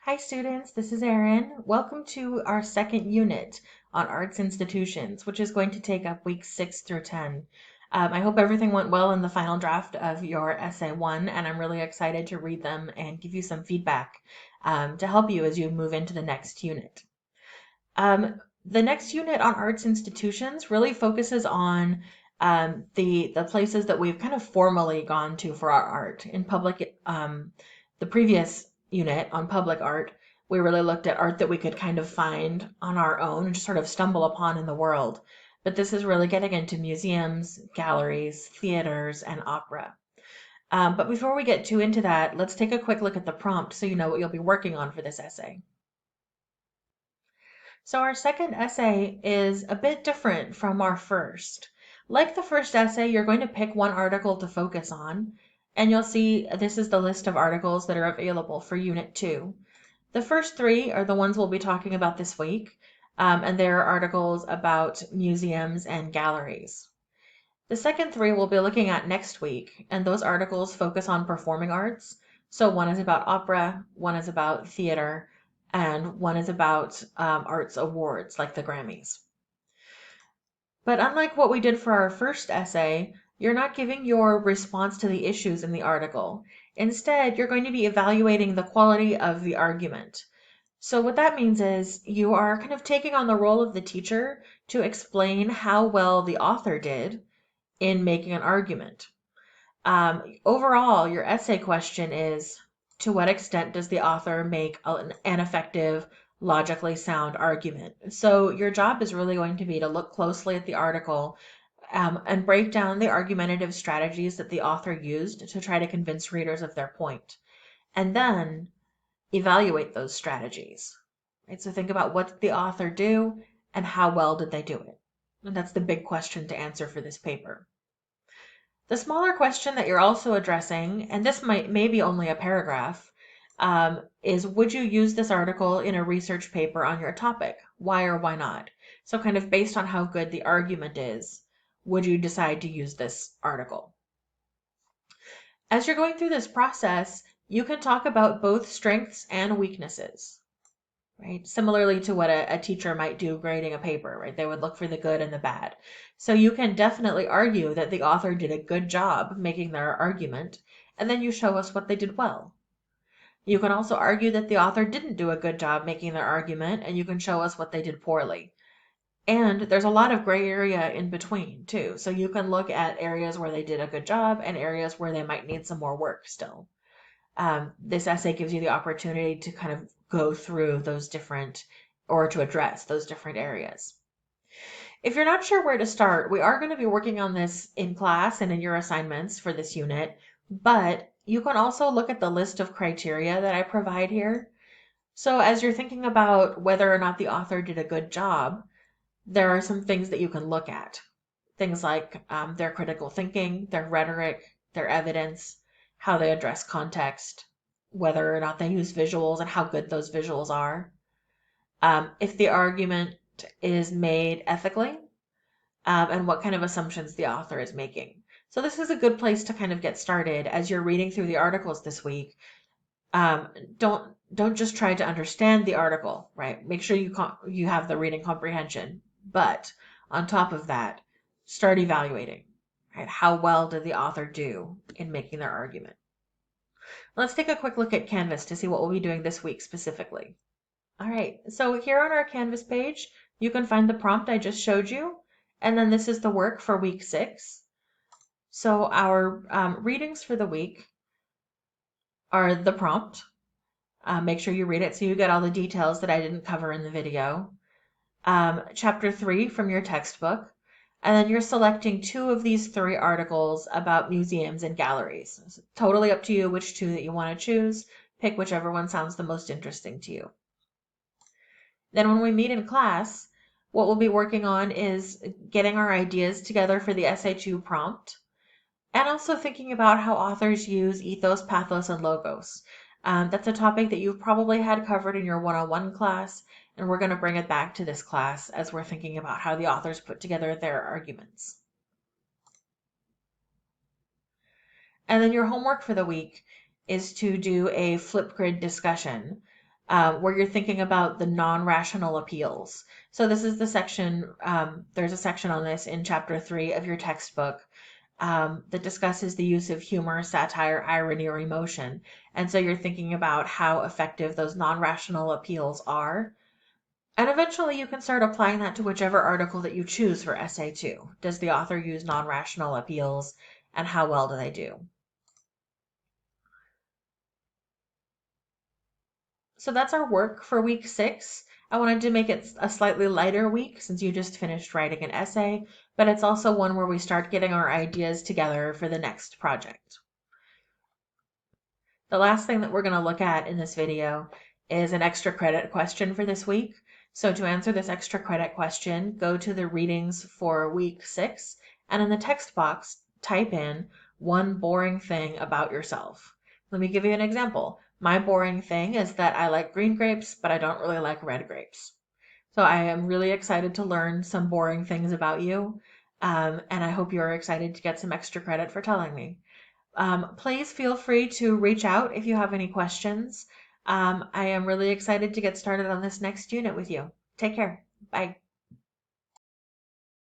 Hi students, this is Erin. Welcome to our second unit on arts institutions, which is going to take up weeks 6 through 10. I hope everything went well in the final draft of your essay 1, and I'm really excited to read them and give you some feedback to help you as you move into the next unit. The next unit on arts institutions really focuses on the places that we've kind of formally gone to for our art. In public, the previous unit on public art, we really looked at art that we could kind of find on our own and just sort of stumble upon in the world. But this is really getting into museums, galleries, theaters, and opera. But before we get too into that, let's take a quick look at the prompt so you know what you'll be working on for this essay. So our second essay is a bit different from our first. Like the first essay, you're going to pick one article to focus on, and you'll see this is the list of articles that are available for Unit 2. The first three are the ones we'll be talking about this week, and they're articles about museums and galleries. The second three we'll be looking at next week, and those articles focus on performing arts. So one is about opera, one is about theater, and one is about arts awards like the Grammys. But unlike what we did for our first essay, you're not giving your response to the issues in the article. Instead, you're going to be evaluating the quality of the argument. So what that means is you are kind of taking on the role of the teacher to explain how well the author did in making an argument. Overall, your essay question is, to what extent does the author make an effective, logically sound argument? So your job is really going to be to look closely at the article and break down the argumentative strategies that the author used to try to convince readers of their point, and then evaluate those strategies. Right? So think about what did the author do and how well did they do it? And that's the big question to answer for this paper. The smaller question that you're also addressing, and this may be only a paragraph, is would you use this article in a research paper on your topic? Why or why not? So kind of based on how good the argument is, would you decide to use this article? As you're going through this process, you can talk about both strengths and weaknesses. Right? Similarly to what a teacher might do grading a paper, right? They would look for the good and the bad. So you can definitely argue that the author did a good job making their argument, and then you show us what they did well. You can also argue that the author didn't do a good job making their argument, and you can show us what they did poorly. And there's a lot of gray area in between, too. So you can look at areas where they did a good job and areas where they might need some more work still. This essay gives you the opportunity to kind of go through those different, or to address those different areas. If you're not sure where to start, we are going to be working on this in class and in your assignments for this unit, but you can also look at the list of criteria that I provide here. So as you're thinking about whether or not the author did a good job, there are some things that you can look at. Things like their critical thinking, their rhetoric, their evidence, how they address context, whether or not they use visuals and how good those visuals are. If the argument is made ethically, and what kind of assumptions the author is making. So this is a good place to kind of get started as you're reading through the articles this week. Don't just try to understand the article, right? Make sure you have the reading comprehension, but on top of that, start evaluating. Right? How well did the author do in making their argument? Let's take a quick look at Canvas to see what we'll be doing this week specifically. All right, so here on our Canvas page, you can find the prompt I just showed you, and then this is the work for week 6. So our readings for the week are the prompt. Make sure you read it so you get all the details that I didn't cover in the video. Chapter 3 from your textbook, and then you're selecting 2 of these 3 articles about museums and galleries. It's totally up to you which 2 that you want to choose. Pick whichever one sounds the most interesting to you. Then when we meet in class, what we'll be working on is getting our ideas together for the Essay 2 prompt, and also thinking about how authors use ethos, pathos, and logos. That's a topic that you've probably had covered in your one-on-one class, and we're going to bring it back to this class as we're thinking about how the authors put together their arguments. And then your homework for the week is to do a Flipgrid discussion. where you're thinking about the non-rational appeals. So this is the section, there's a section on this in chapter 3 of your textbook that discusses the use of humor, satire, irony, or emotion. And so you're thinking about how effective those non-rational appeals are. And eventually you can start applying that to whichever article that you choose for essay 2. Does the author use non-rational appeals, and how well do they do? So that's our work for week 6. I wanted to make it a slightly lighter week since you just finished writing an essay, but it's also one where we start getting our ideas together for the next project. The last thing that we're going to look at in this video is an extra credit question for this week. So to answer this extra credit question, go to the readings for week 6, and in the text box, type in one boring thing about yourself. Let me give you an example. My boring thing is that I like green grapes, but I don't really like red grapes. So I am really excited to learn some boring things about you, and I hope you're excited to get some extra credit for telling me. Please feel free to reach out if you have any questions. I am really excited to get started on this next unit with you. Take care. Bye.